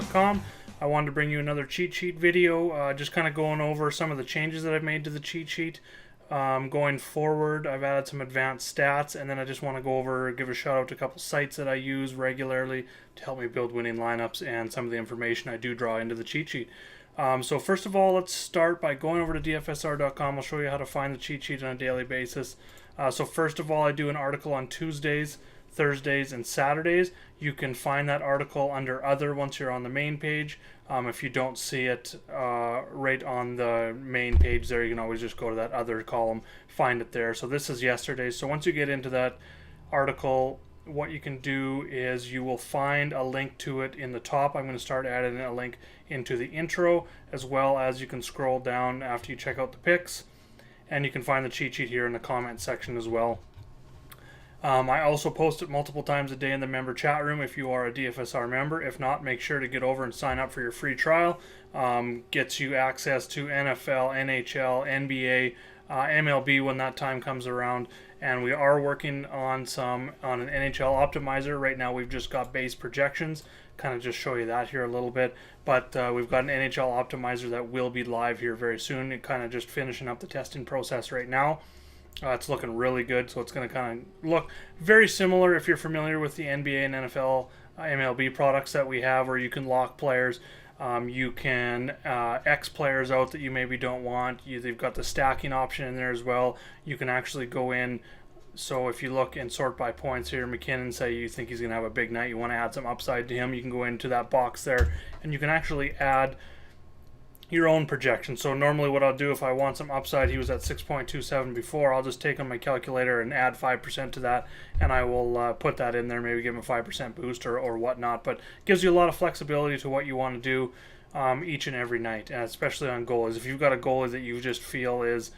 DFSRNHLCheatsheet.com. I wanted to bring you another cheat sheet video, just kind of going over some of the changes that I've made to the cheat sheet. Going forward, I've added some advanced stats, and then I just want to go over, give a shout out to a couple sites that I use regularly to help me build winning lineups and some of the information I do draw into the cheat sheet. So first of all, let's start by going over to DFSR.com. I'll show you how to find the cheat sheet on a daily basis. So first of all, I do an article on Tuesdays, Thursdays, and Saturdays. You can find that article under Other once you're on the main page. If you don't see it right on the main page there, you can always just go to that Other column, find it there. So this is yesterday's. So once you get into that article, what you can do is you will find a link to it in the top. I'm going to start adding a link into the intro, as well as you can scroll down after you check out the picks, and you can find the cheat sheet here in the comment section as well. I also post it multiple times a day in the member chat room if you are a DFSR member. If not, make sure to get over and sign up for your free trial. Gets you access to NFL, NHL, NBA, MLB when that time comes around. And we are working on an NHL optimizer. Right now we've just got base projections. Kind of just show you that here a little bit. But we've got an NHL optimizer that will be live here very soon. It kind of just finishing up the testing process right now. It's looking really good, so it's going to kind of look very similar if you're familiar with the NBA and NFL MLB products that we have, where you can lock players. You can X players out that you maybe don't want. They've got the stacking option in there as well. You can actually go in. So if you look and sort by points here, McKinnon, say you think he's going to have a big night, you want to add some upside to him, you can go into that box there, and you can actually add your own projection. So normally what I'll do if I want some upside, he was at 6.27 before, I'll just take on my calculator and add 5% to that, and I will put that in there, maybe give him a 5% boost or whatnot. But it gives you a lot of flexibility to what you want to do each and every night, and especially on goalies. If you've got a goalie that you just feel is,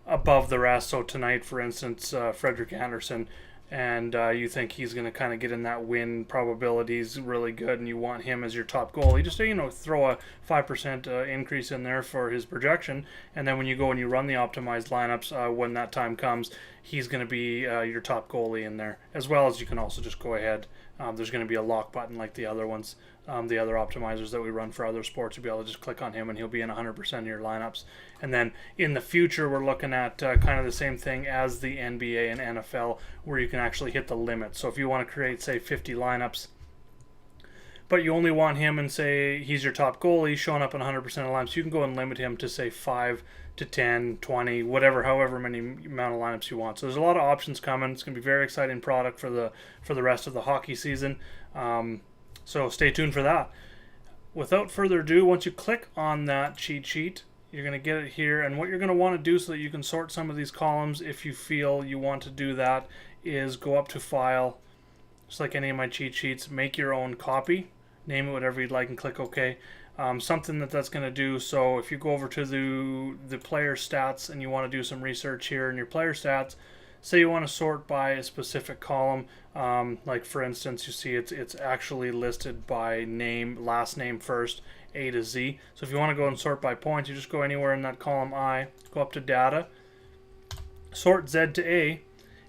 above the rest, so tonight, for instance, Frederick Anderson, and you think he's going to kind of get in that win probabilities really good, and you want him as your top goalie, just throw a 5% increase in there for his projection, and then when you go and you run the optimized lineups, when that time comes, he's going to be your top goalie in there. As well as you can also just go ahead, there's going to be a lock button like the other ones, the other optimizers that we run for other sports. You'll be able to just click on him and he'll be in 100% of your lineups. And then in the future, we're looking at kind of the same thing as the NBA and NFL, where you can actually hit the limit. So if you want to create, say, 50 lineups, but you only want him and say he's your top goalie showing up in 100% of lineups, you can go and limit him to, say, 5 to 10, 20, whatever, however many amount of lineups you want. So there's a lot of options coming. It's going to be a very exciting product for the rest of the hockey season. So stay tuned for that. Without further ado, once you click on that cheat sheet, you're going to get it here. And what you're going to want to do so that you can sort some of these columns, if you feel you want to do that, is go up to File, just like any of my cheat sheets, make your own copy, name it whatever you'd like, and click OK. Something that's going to do, so if you go over to the player stats and you want to do some research here in your player stats, say you want to sort by a specific column, like for instance, you see it's actually listed by name, last name first, A to Z. So if you want to go and sort by points, you just go anywhere in that column I, go up to Data, sort Z to A,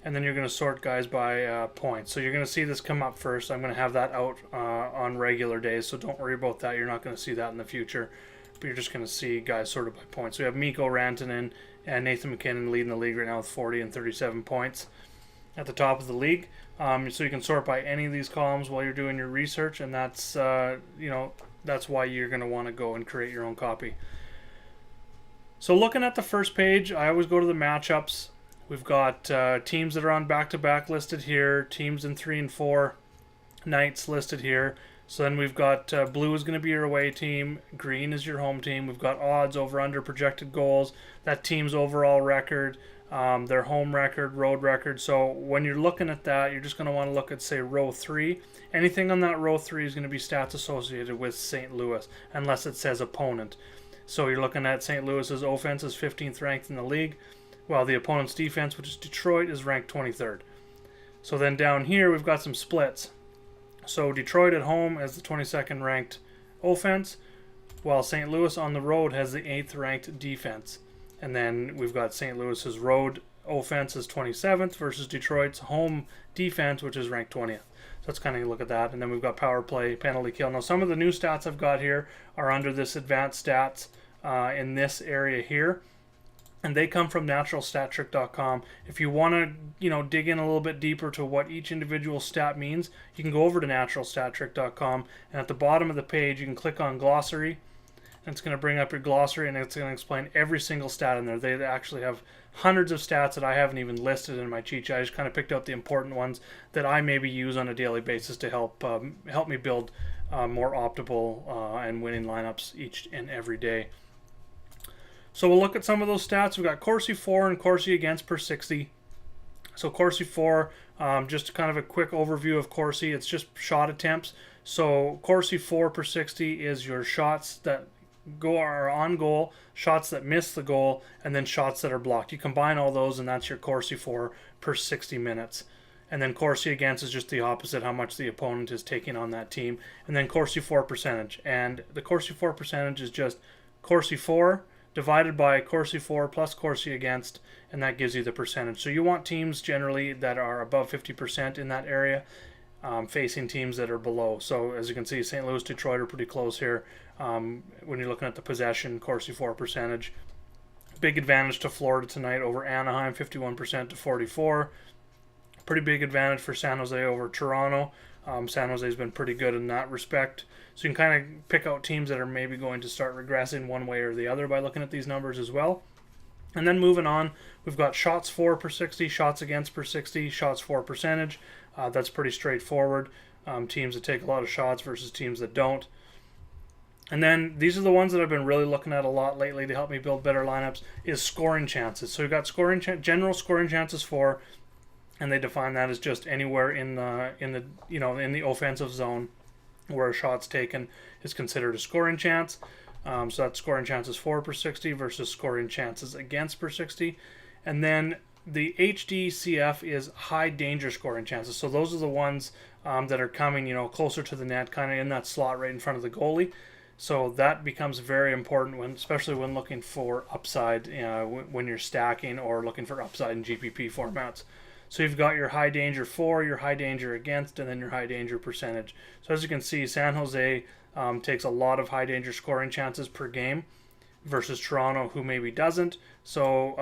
and then you're going to sort guys by points. So you're going to see this come up first. I'm going to have that out on regular days, so don't worry about that. You're not going to see that in the future, but you're just going to see guys sorted by points. So we have Mikko Rantanen and Nathan McKinnon leading the league right now with 40 and 37 points at the top of the league. So you can sort by any of these columns while you're doing your research, and that's that's why you're going to want to go and create your own copy. So looking at the first page, I always go to the matchups. We've got teams that are on back-to-back listed here, teams in 3 and 4 nights listed here. So then we've got blue is going to be your away team, green is your home team. We've got odds, over, under, projected goals, that team's overall record, their home record, road record. So when you're looking at that, you're just going to want to look at, say, row 3. Anything on that row 3 is going to be stats associated with St. Louis, unless it says opponent. So you're looking at St. Louis's offense is 15th ranked in the league, while the opponent's defense, which is Detroit, is ranked 23rd. So then down here, we've got some splits. So Detroit at home has the 22nd ranked offense, while St. Louis on the road has the 8th ranked defense. And then we've got St. Louis's road offense is 27th versus Detroit's home defense, which is ranked 20th. So let's kind of look at that. And then we've got power play, penalty kill. Now some of the new stats I've got here are under this advanced stats in this area here. And they come from naturalstattrick.com. If you want to, dig in a little bit deeper to what each individual stat means, you can go over to naturalstattrick.com, and at the bottom of the page, you can click on glossary, and it's going to bring up your glossary, and it's going to explain every single stat in there. They actually have hundreds of stats that I haven't even listed in my cheat sheet. I just kind of picked out the important ones that I maybe use on a daily basis to help me build more optimal and winning lineups each and every day. So we'll look at some of those stats. We've got Corsi for and Corsi against per 60. So Corsi for, just kind of a quick overview of Corsi. It's just shot attempts. So Corsi for per 60 is your shots that are on goal, shots that miss the goal, and then shots that are blocked. You combine all those, and that's your Corsi for per 60 minutes. And then Corsi against is just the opposite, how much the opponent is taking on that team. And then Corsi for percentage. And the Corsi for percentage is just Corsi for divided by Corsi for plus Corsi against, and that gives you the percentage. So you want teams generally that are above 50% in that area, facing teams that are below. So as you can see, St. Louis, Detroit are pretty close here. When you're looking at the possession, Corsi for percentage. Big advantage to Florida tonight over Anaheim, 51% to 44. Pretty big advantage for San Jose over Toronto. San Jose's been pretty good in that respect. So you can kind of pick out teams that are maybe going to start regressing one way or the other by looking at these numbers as well. And then moving on, we've got shots for per 60, shots against per 60, shots for percentage. That's pretty straightforward. Teams that take a lot of shots versus teams that don't. And then these are the ones that I've been really looking at a lot lately to help me build better lineups, is scoring chances. So you've got general scoring chances for, and they define that as just anywhere in the offensive zone where a shot's taken is considered a scoring chance. So that's scoring chances for per 60 versus scoring chances against per 60. And then the HDCF is high danger scoring chances. So those are the ones that are coming, closer to the net, kind of in that slot right in front of the goalie. So that becomes very important especially when looking for upside when you're stacking or looking for upside in GPP formats. So you've got your high danger for, your high danger against, and then your high danger percentage. So as you can see, San Jose takes a lot of high danger scoring chances per game versus Toronto, who maybe doesn't. So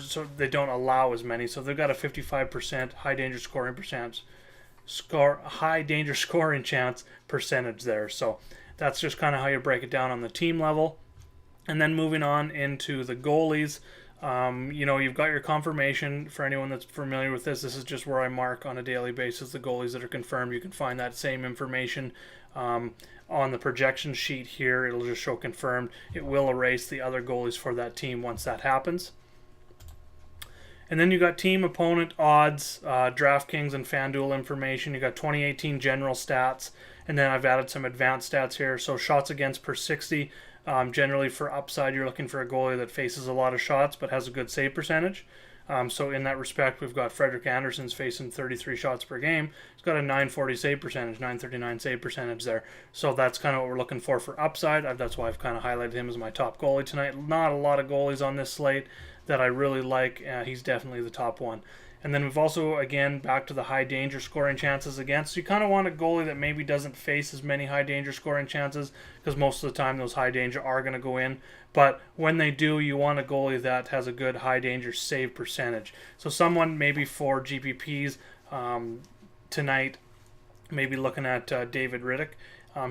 so they don't allow as many. So they've got a 55% high danger scoring chance percentage there. So that's just kind of how you break it down on the team level. And then moving on into the goalies. You've got your confirmation. For anyone that's familiar with this is just where I mark on a daily basis the goalies that are confirmed. You can find that same information on the projection sheet here. It'll just show confirmed. It will erase the other goalies for that team once that happens. And then you got team opponent odds, DraftKings and FanDuel information. You got 2018 general stats, and then I've added some advanced stats here. So shots against per 60. Generally for upside, you're looking for a goalie that faces a lot of shots but has a good save percentage. So in that respect, we've got Frederik Andersen's facing 33 shots per game. He's got a 940 save percentage, 939 save percentage there. So that's kind of what we're looking for upside. That's why I've kind of highlighted him as my top goalie tonight. Not a lot of goalies on this slate that I really like. He's definitely the top one. And then we've also, again, back to the high danger scoring chances against. So you kind of want a goalie that maybe doesn't face as many high danger scoring chances, because most of the time those high danger are going to go in. But when they do, you want a goalie that has a good high danger save percentage. So someone maybe for GPPs tonight, maybe looking at David Riddick.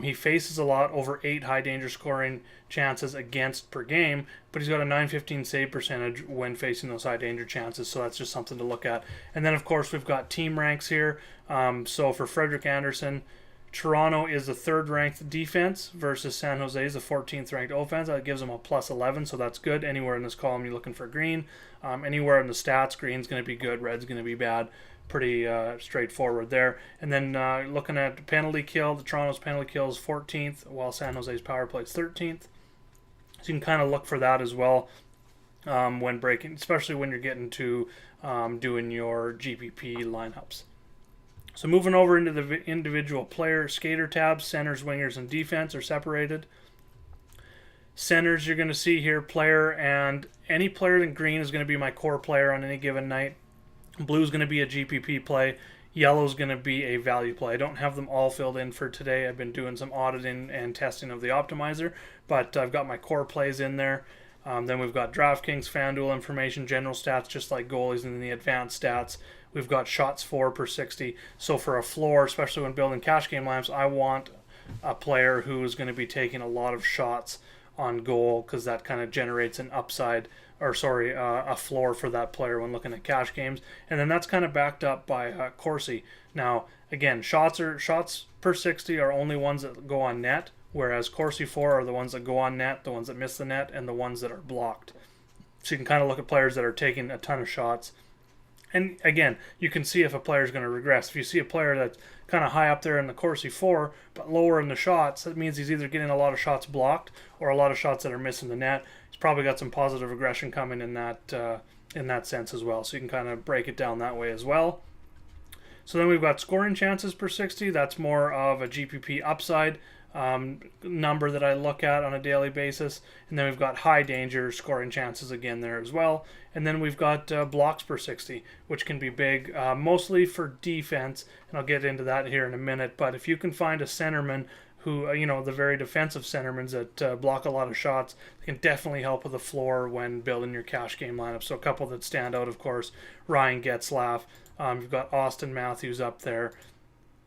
He faces a lot, over 8 high danger scoring chances against per game, but he's got a 915 save percentage when facing those high danger chances, so that's just something to look at. And then of course we've got team ranks here. So for Frederik Andersen, Toronto is the 3rd ranked defense versus San Jose is the 14th ranked offense. That gives them a plus 11, so that's good. Anywhere in this column you're looking for green. Anywhere in the stats, green's going to be good, red's going to be bad. Pretty straightforward there. And then looking at penalty kill, the Toronto's penalty kill is 14th, while San Jose's power play is 13th. So you can kind of look for that as well when breaking, especially when you're getting to doing your GPP lineups. So moving over into the individual player skater tabs, centers, wingers, and defense are separated. Centers you're going to see here, player, and any player in green is going to be my core player on any given night. Blue is going to be a GPP play. Yellow is going to be a value play. I don't have them all filled in for today. I've been doing some auditing and testing of the optimizer, but I've got my core plays in there. Then we've got DraftKings, FanDuel information, general stats, just like goalies, and then the advanced stats. We've got shots for per 60. So for a floor, especially when building cash game lineups, I want a player who is going to be taking a lot of shots on goal, because that kind of generates an upside, or sorry, a floor for that player when looking at cash games. And then that's kind of backed up by Corsi. Now, again, shots per 60 are only ones that go on net, whereas Corsi 4 are the ones that go on net, the ones that miss the net, and the ones that are blocked. So you can kind of look at players that are taking a ton of shots. And again, you can see if a player is going to regress. If you see a player that's kind of high up there in the Corsi 4, but lower in the shots, that means he's either getting a lot of shots blocked or a lot of shots that are missing the net. He's probably got some positive regression coming in that sense as well. So you can kind of break it down that way as well. So then we've got scoring chances per 60. That's more of a GPP upside number that I look at on a daily basis. And then we've got high danger scoring chances again there as well. And then we've got blocks per 60, which can be big, mostly for defense. And I'll get into that here in a minute. But if you can find a centerman who, the very defensive centermans that block a lot of shots, they can definitely help with the floor when building your cash game lineup. So a couple that stand out, of course, Ryan Getzlaf. You've got Austin Matthews up there,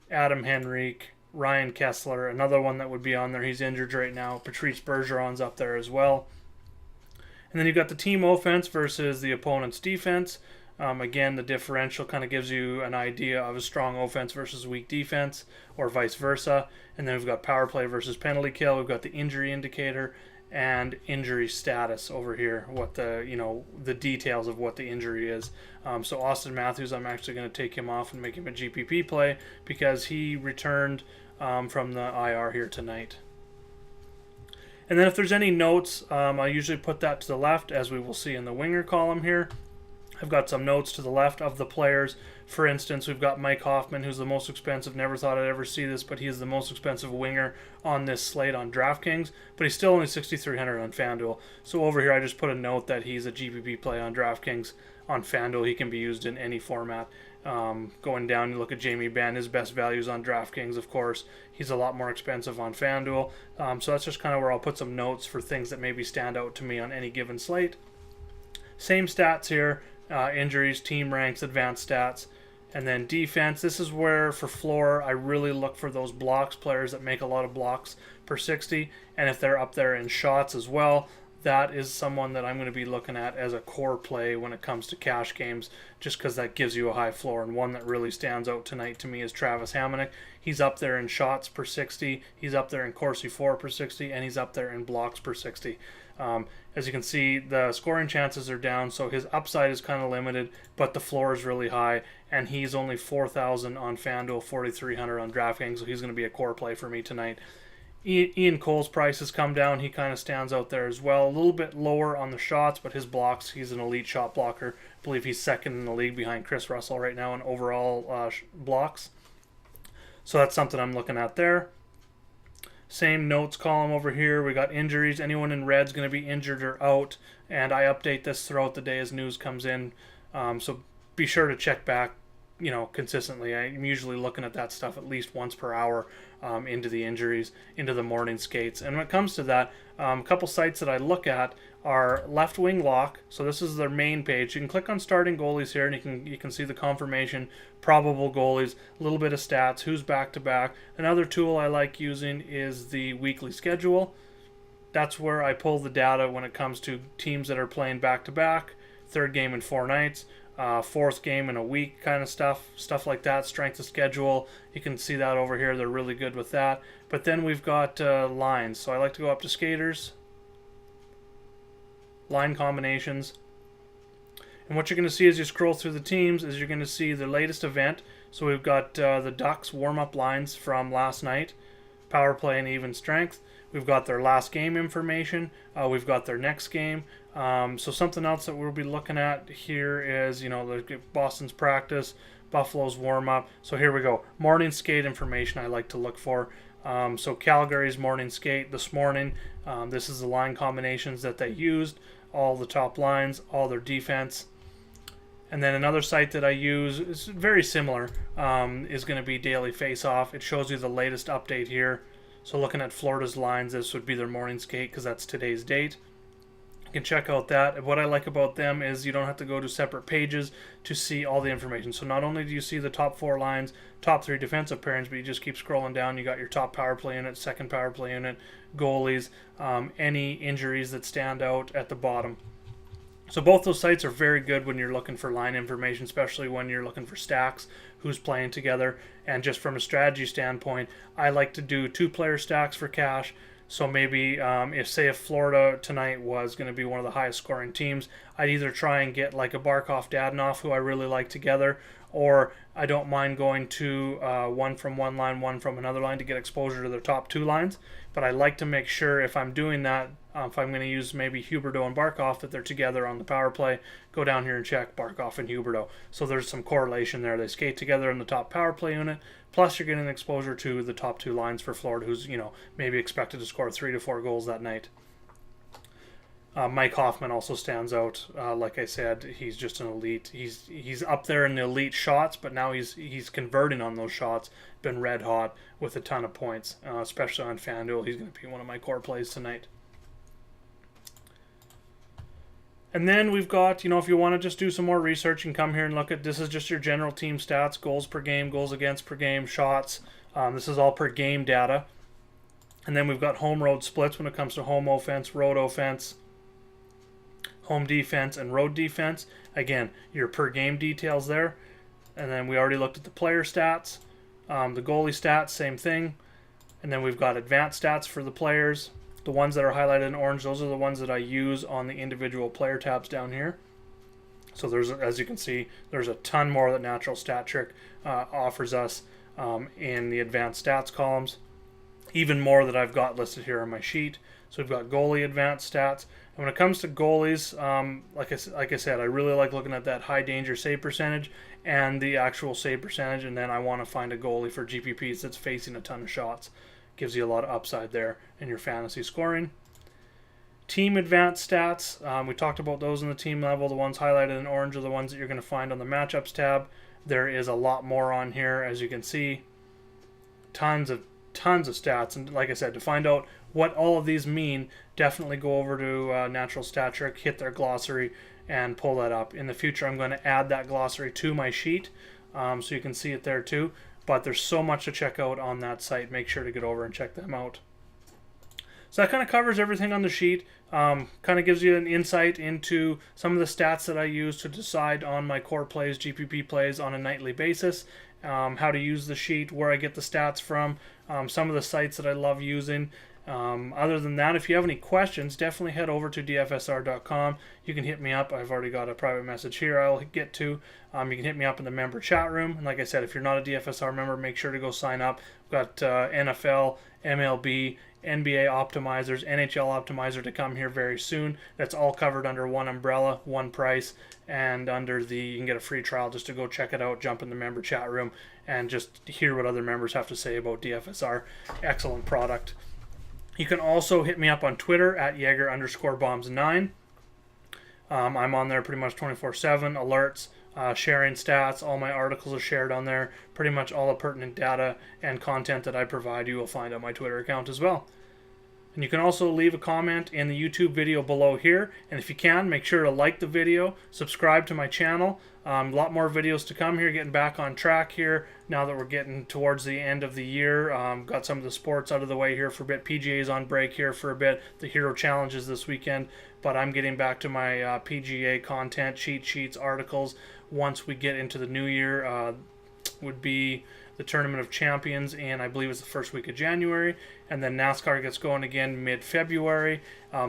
Adam Henrique, Ryan Kessler, another one that would be on there. He's injured right now. Patrice Bergeron's up there as well. And then you've got the team offense versus the opponent's defense. Again, the differential kind of gives you an idea of a strong offense versus weak defense, or vice versa. And then we've got power play versus penalty kill. We've got the injury indicator and injury status over here, what the details of what the injury is. So Austin Matthews, I'm actually going to take him off and make him a GPP play because he returned from the IR here tonight. And then if there's any notes, I usually put that to the left, as we will see in the winger column here. I've got some notes to the left of the players. For instance, we've got Mike Hoffman, who's the most expensive. Never thought I'd ever see this, but he is the most expensive winger on this slate on DraftKings. But he's still only $6,300 on FanDuel. So over here, I just put a note that he's a GPP play on DraftKings. On FanDuel, he can be used in any format. Going down, you look at Jamie Benn, his best values on DraftKings, of course. He's a lot more expensive on FanDuel. So that's just kind of where I'll put some notes for things that maybe stand out to me on any given slate. Same stats here. Injuries, team ranks, advanced stats, and then defense. This is where, for floor, I really look for those blocks, players that make a lot of blocks per 60, and if they're up there in shots as well, that is someone that I'm going to be looking at as a core play when it comes to cash games, just because that gives you a high floor. And one that really stands out tonight to me is Travis Hamonic. He's up there in shots per 60, he's up there in Corsi 4 per 60, and he's up there in blocks per 60. As you can see, the scoring chances are down, so his upside is kind of limited, but the floor is really high, and he's only $4,000 on FanDuel, $4,300 on DraftKings, so he's going to be a core play for me tonight. Ian Cole's price has come down. He kind of stands out there as well. A little bit lower on the shots, but his blocks, he's an elite shot blocker. I believe he's second in the league behind Chris Russell right now in overall blocks. So that's something I'm looking at there. Same notes column over here. We got injuries. Anyone in red's going to be injured or out, and I update this throughout the day as news comes in. So be sure to check back, consistently. I'm usually looking at that stuff at least once per hour into the injuries, into the morning skates. And when it comes to that, a couple sites that I look at are Left Wing Lock. So this is their main page. You can click on starting goalies here, and you can see the confirmation, probable goalies, a little bit of stats, who's back to back. Another tool I like using is the weekly schedule. That's where I pull the data when it comes to teams that are playing back to back, third game in 4 nights. Fourth game in a week kind of stuff like that, strength of schedule. You can see that over here. They're really good with that. But then we've got lines. So I like to go up to skaters, line combinations. And what you're going to see as you scroll through the teams is you're going to see the latest event. So we've got the Ducks warm-up lines from last night, power play and even strength. We've got their last game information. We've got their next game. So something else that we'll be looking at here is, Boston's practice, Buffalo's warm-up. So here we go. Morning skate information I like to look for. So Calgary's morning skate this morning. This is the line combinations that they used, all the top lines, all their defense. And then another site that I use is very similar, is going to be Daily Faceoff. It shows you the latest update here. So looking at Florida's lines, this would be their morning skate because that's today's date. You can check out that. What I like about them is you don't have to go to separate pages to see all the information. So not only do you see the top 4 lines, top 3 defensive pairings, but you just keep scrolling down. You got your top power play unit, second power play unit, goalies, any injuries that stand out at the bottom. So both those sites are very good when you're looking for line information, especially when you're looking for stacks, who's playing together. And just from a strategy standpoint, I like to do 2-player stacks for cash. So maybe if Florida tonight was going to be one of the highest scoring teams, I'd either try and get like a Barkov Dadonov, who I really like, together, or I don't mind going to one from one line, one from another line to get exposure to their top 2 lines. But I like to make sure if I'm doing that, if I'm going to use maybe Huberdeau and Barkov, that they're together on the power play, go down here and check Barkov and Huberdeau. So there's some correlation there. They skate together in the top power play unit, plus you're getting exposure to the top 2 lines for Florida, who's, maybe expected to score 3 to 4 goals that night. Mike Hoffman also stands out. Like I said, he's just an elite. He's up there in the elite shots, but now he's converting on those shots. Been red hot with a ton of points, especially on FanDuel. He's going to be one of my core plays tonight. And then we've got, if you want to just do some more research and come here and look at, this is just your general team stats, goals per game, goals against per game, shots. This is all per game data. And then we've got home road splits when it comes to home offense, road offense, home defense, and road defense. Again, your per game details there. And then we already looked at the player stats. The goalie stats, same thing. And then we've got advanced stats for the players. The ones that are highlighted in orange, those are the ones that I use on the individual player tabs down here. So there's, as you can see, there's a ton more that Natural Stat Trick offers us in the advanced stats columns. Even more that I've got listed here on my sheet. So we've got goalie advanced stats. And when it comes to goalies, like I said, I really like looking at that high danger save percentage and the actual save percentage. And then I want to find a goalie for GPPs that's facing a ton of shots. Gives you a lot of upside there in your fantasy scoring. Team advanced stats, we talked about those in the team level. The ones highlighted in orange are the ones that you're going to find on the matchups tab. There is a lot more on here, as you can see. Tons of stats. And like I said, to find out what all of these mean, definitely go over to Natural Stat Trick, hit their glossary, and pull that up. In the future, I'm going to add that glossary to my sheet, so you can see it there too. But there's so much to check out on that site. Make sure to get over and check them out. So that kind of covers everything on the sheet. Kind of gives you an insight into some of the stats that I use to decide on my core plays, GPP plays on a nightly basis. How to use the sheet, where I get the stats from, some of the sites that I love using. Other than that, if you have any questions, definitely head over to dfsr.com. You can hit me up. I've already got a private message here I'll get to. You can hit me up in the member chat room. And like I said, if you're not a DFSR member, make sure to go sign up. We've got NFL, MLB, NBA optimizers, NHL optimizer to come here very soon. That's all covered under one umbrella, one price, and under the, you can get a free trial just to go check it out, jump in the member chat room, and just hear what other members have to say about DFSR. Excellent product. You can also hit me up on Twitter at Jaeger_bombs9. I'm on there pretty much 24/7, alerts, sharing stats. All my articles are shared on there. Pretty much all the pertinent data and content that I provide you will find on my Twitter account as well. And you can also leave a comment in the YouTube video below here. And if you can, make sure to like the video, subscribe to my channel. A lot more videos to come here, getting back on track here now that we're getting towards the end of the year. Got some of the sports out of the way here for a bit. PGA's on break here for a bit. The Hero Challenges this weekend. But I'm getting back to my PGA content, cheat sheets, articles. Once we get into the new year, would be the Tournament of Champions, and I believe it's the first week of January. And then NASCAR gets going again mid-February.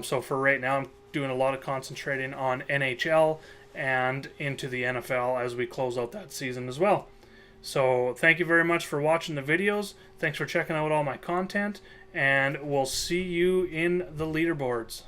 So for right now, I'm doing a lot of concentrating on NHL and into the NFL as we close out that season as well. So thank you very much for watching the videos. Thanks for checking out all my content, and we'll see you in the leaderboards.